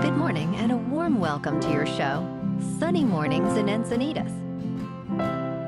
Good morning and a warm welcome to your show, Sunny Mornings in Encinitas.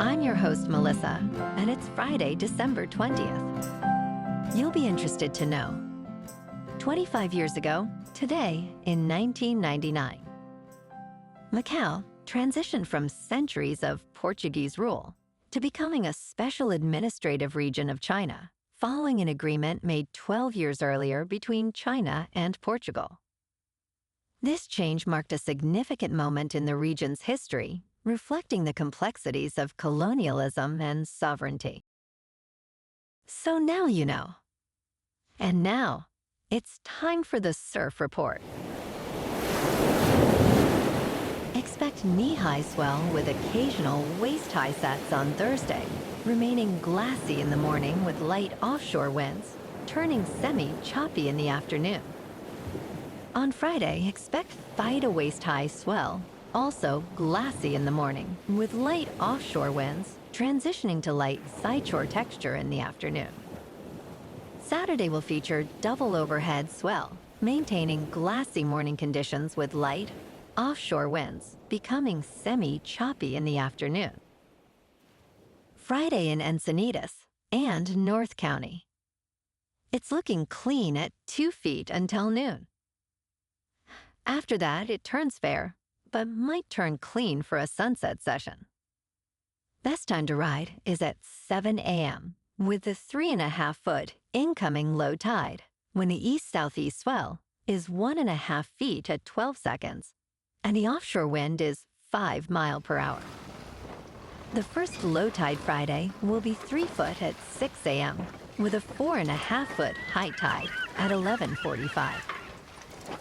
I'm your host, Melissa, and it's Friday, December 20th. You'll be interested to know. 25 years ago, today in 1999, Macau transitioned from centuries of Portuguese rule to becoming a special administrative region of China, following an agreement made 12 years earlier between China and Portugal. This change marked a significant moment in the region's history, reflecting the complexities of colonialism and sovereignty. So now you know. And now, it's time for the Surf Report. Expect knee-high swell with occasional waist-high sets on Thursday, remaining glassy in the morning with light offshore winds, turning semi-choppy in the afternoon. On Friday, expect thigh-to-waist-high swell, also glassy in the morning, with light offshore winds, transitioning to light sideshore texture in the afternoon. Saturday will feature double overhead swell, maintaining glassy morning conditions with light offshore winds, becoming semi-choppy in the afternoon. Friday in Encinitas and North County. It's looking clean at 2 feet until noon. After that, it turns fair, but might turn clean for a sunset session. Best time to ride is at 7 a.m. with the 3.5-foot incoming low tide, when the east-southeast swell is 1.5 feet at 12 seconds, and the offshore wind is 5 miles per hour. The first low tide Friday will be 3 foot at 6 a.m. with a 4.5-foot high tide at 11:45.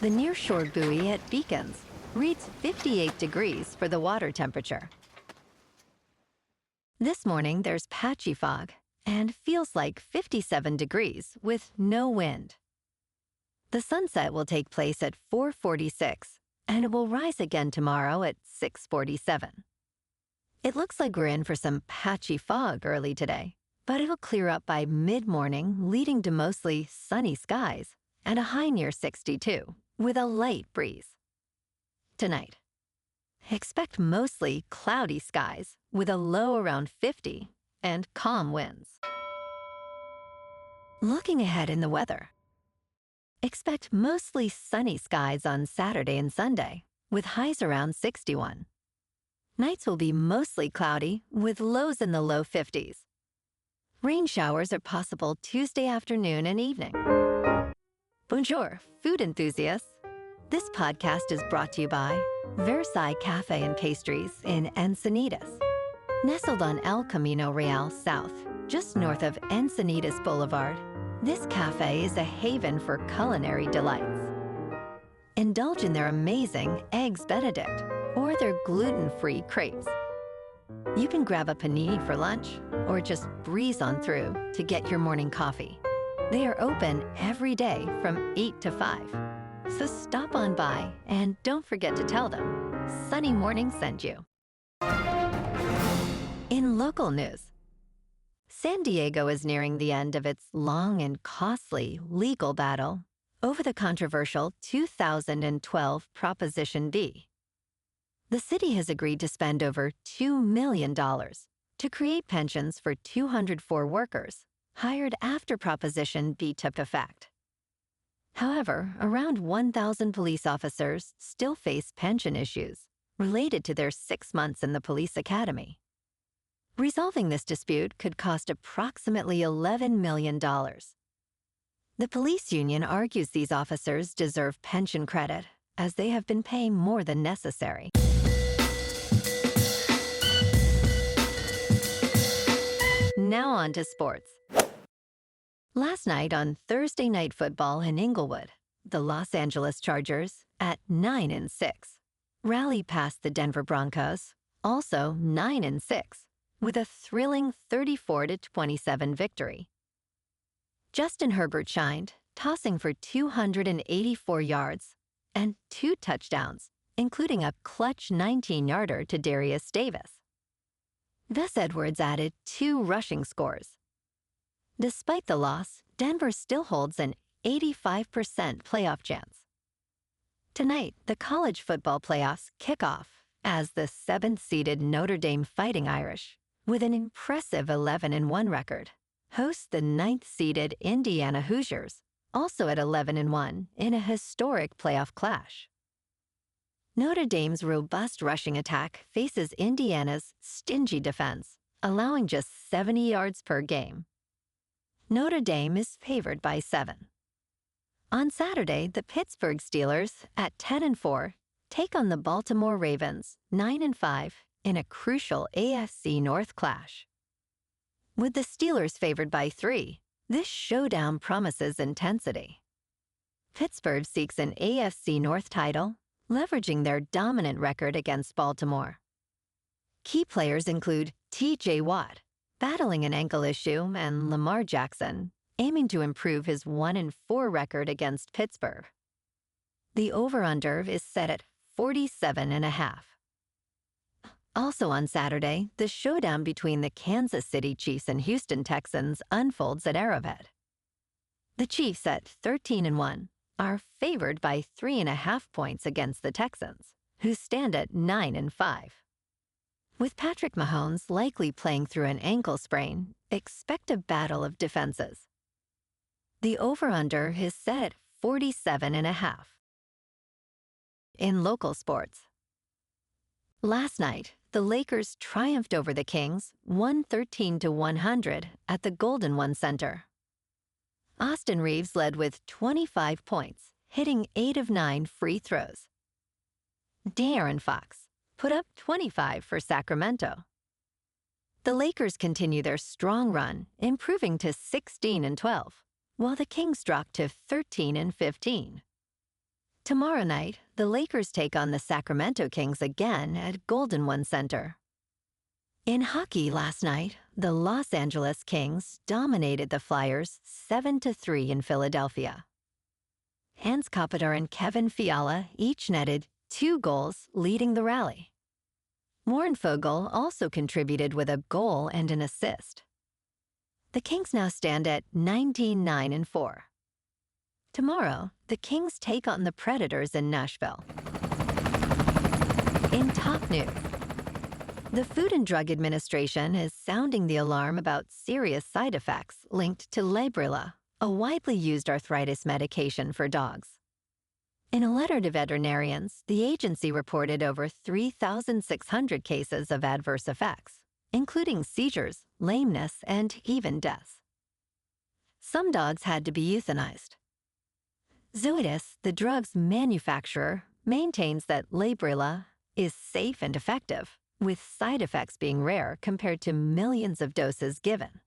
The nearshore buoy at Beacons reads 58 degrees for the water temperature. This morning there's patchy fog and feels like 57 degrees with no wind. The sunset will take place at 4:46 and it will rise again tomorrow at 6:47. It looks like we're in for some patchy fog early today, but it'll clear up by mid-morning, leading to mostly sunny skies and a high near 62 with a light breeze. Tonight, expect mostly cloudy skies with a low around 50 and calm winds. Looking ahead in the weather, expect mostly sunny skies on Saturday and Sunday with highs around 61. Nights will be mostly cloudy with lows in the low 50s. Rain showers are possible Tuesday afternoon and evening. Bonjour, food enthusiasts. This podcast is brought to you by Versailles Cafe and Pastries in Encinitas. Nestled on El Camino Real South, just north of Encinitas Boulevard, this cafe is a haven for culinary delights. Indulge in their amazing Eggs Benedict or their gluten-free crepes. You can grab a panini for lunch or just breeze on through to get your morning coffee. They are open every day from 8 to 5. So stop on by and don't forget to tell them Sunny Morning sent you. In local news, San Diego is nearing the end of its long and costly legal battle over the controversial 2012 Proposition B. The city has agreed to spend over $2 million to create pensions for 204 workers hired after Proposition B took effect. However, around 1,000 police officers still face pension issues related to their 6 months in the police academy. Resolving this dispute could cost approximately $11 million. The police union argues these officers deserve pension credit as they have been paying more than necessary. Now on to sports. Last night on Thursday Night Football in Inglewood, the Los Angeles Chargers, at 9-6, rallied past the Denver Broncos, also 9-6, with a thrilling 34-27 victory. Justin Herbert shined, tossing for 284 yards and 2 touchdowns, including a clutch 19-yarder to Darius Davis. Gus Edwards added 2 rushing scores. Despite the loss, Denver still holds an 85% playoff chance. Tonight, the college football playoffs kick off as the 7th-seeded Notre Dame Fighting Irish, with an impressive 11-1 record, hosts the 9th-seeded Indiana Hoosiers, also at 11-1, in a historic playoff clash. Notre Dame's robust rushing attack faces Indiana's stingy defense, allowing just 70 yards per game. Notre Dame is favored by 7. On Saturday, the Pittsburgh Steelers, at 10-4, take on the Baltimore Ravens, 9-5, in a crucial AFC North clash. With the Steelers favored by 3, this showdown promises intensity. Pittsburgh seeks an AFC North title, leveraging their dominant record against Baltimore. Key players include T.J. Watt, battling an ankle issue, and Lamar Jackson, aiming to improve his 1-4 record against Pittsburgh. The over-under is set at 47.5. Also on Saturday, the showdown between the Kansas City Chiefs and Houston Texans unfolds at Arrowhead. The Chiefs, at 13-1, are favored by 3.5 points against the Texans, who stand at 9-5. With Patrick Mahomes likely playing through an ankle sprain, expect a battle of defenses. The over-under is set at 47.5. In local sports, last night, the Lakers triumphed over the Kings 113-100 at the Golden One Center. Austin Reeves led with 25 points, hitting 8 of 9 free throws. De'Aaron Fox put up 25 for Sacramento. The Lakers continue their strong run, improving to 16-12, while the Kings dropped to 13-15. Tomorrow night, the Lakers take on the Sacramento Kings again at Golden One Center. In hockey last night, the Los Angeles Kings dominated the Flyers 7-3 in Philadelphia. Hans Kopitar and Kevin Fiala each netted 2 goals, leading the rally. Warren Foegele also contributed with a goal and an assist. The Kings now stand at 19-9-4. Tomorrow, the Kings take on the Predators in Nashville. In top news, the Food and Drug Administration is sounding the alarm about serious side effects linked to Librela, a widely used arthritis medication for dogs. In a letter to veterinarians, the agency reported over 3,600 cases of adverse effects, including seizures, lameness, and even deaths. Some dogs had to be euthanized. Zoetis, the drug's manufacturer, maintains that Librela is safe and effective, with side effects being rare compared to millions of doses given.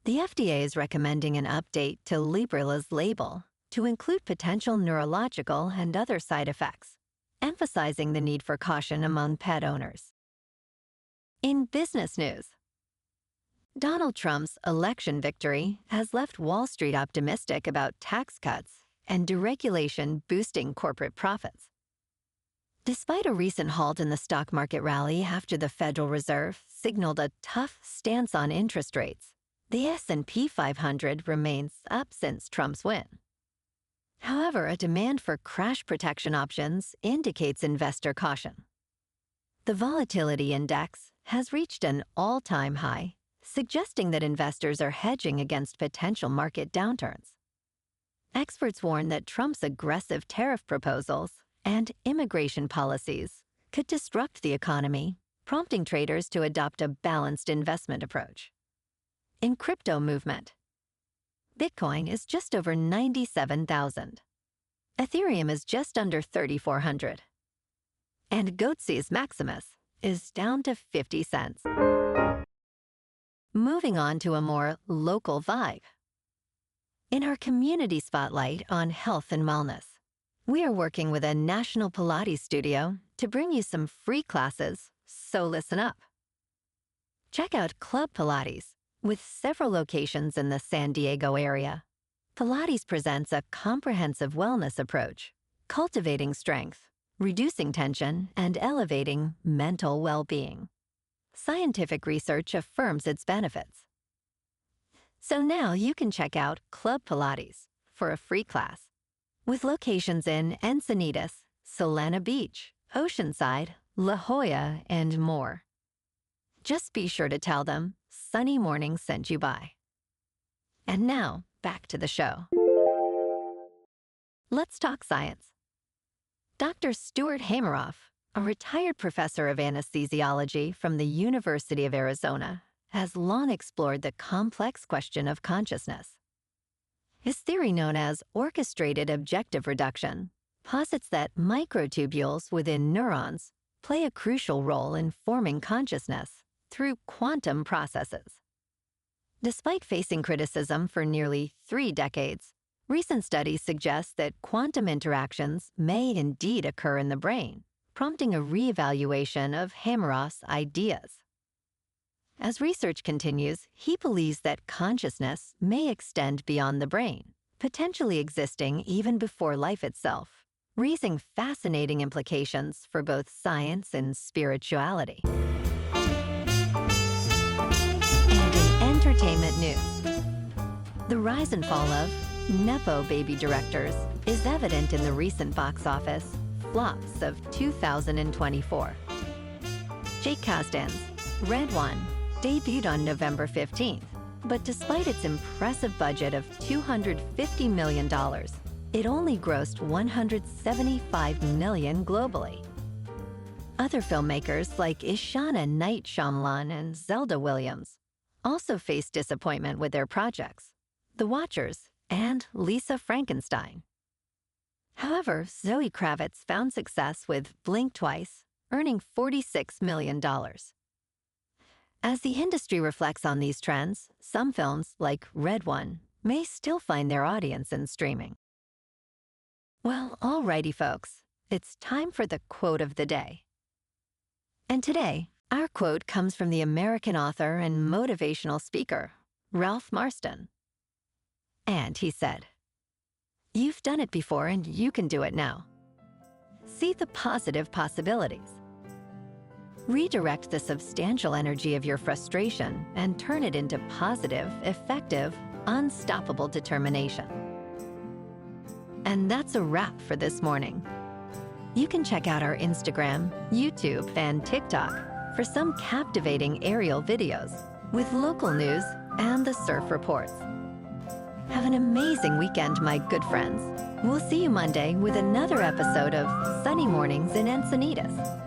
The FDA is recommending an update to Librela's label to include potential neurological and other side effects, emphasizing the need for caution among pet owners. In business news, Donald Trump's election victory has left Wall Street optimistic about tax cuts and deregulation boosting corporate profits. Despite a recent halt in the stock market rally after the Federal Reserve signaled a tough stance on interest rates, the S&P 500 remains up since Trump's win. However, a demand for crash protection options indicates investor caution. The volatility index has reached an all-time high, suggesting that investors are hedging against potential market downturns. Experts warn that Trump's aggressive tariff proposals and immigration policies could disrupt the economy, prompting traders to adopt a balanced investment approach. In crypto movement, Bitcoin is just over 97,000. Ethereum is just under 3,400. And Goatse's Maximus is down to 50 cents. Moving on to a more local vibe. In our community spotlight on health and wellness, we are working with a national Pilates studio to bring you some free classes, so listen up. Check out Club Pilates. With several locations in the San Diego area, Pilates presents a comprehensive wellness approach, cultivating strength, reducing tension, and elevating mental well-being. Scientific research affirms its benefits. So now you can check out Club Pilates for a free class with locations in Encinitas, Solana Beach, Oceanside, La Jolla, and more. Just be sure to tell them Sunny Morning sent you by. And now, back to the show. Let's talk science. Dr. Stuart Hameroff, a retired professor of anesthesiology from the University of Arizona, has long explored the complex question of consciousness. His theory, known as orchestrated objective reduction, posits that microtubules within neurons play a crucial role in forming consciousness through quantum processes. Despite facing criticism for nearly 3 decades, recent studies suggest that quantum interactions may indeed occur in the brain, prompting a reevaluation of Hameroff's ideas. As research continues, he believes that consciousness may extend beyond the brain, potentially existing even before life itself, raising fascinating implications for both science and spirituality. And in entertainment news, the rise and fall of nepo baby directors is evident in the recent box office flops of 2024. Jake Kasdan's Red One debuted on November 15th, but despite its impressive budget of $250 million, it only grossed $175 million globally. Other filmmakers like Ishana Night Shyamalan and Zelda Williams also faced disappointment with their projects, The Watchers and Lisa Frankenstein. However, Zoë Kravitz found success with Blink Twice, earning $46 million. As the industry reflects on these trends, some films, like Red One, may still find their audience in streaming. Well, alrighty folks, it's time for the quote of the day. And today, our quote comes from the American author and motivational speaker, Ralph Marston. And he said, "You've done it before and you can do it now. See the positive possibilities. Redirect the substantial energy of your frustration and turn it into positive, effective, unstoppable determination." And that's a wrap for this morning. You can check out our Instagram, YouTube, and TikTok for some captivating aerial videos with local news and the surf reports. Have an amazing weekend, my good friends. We'll see you Monday with another episode of Sunny Mornings in Encinitas.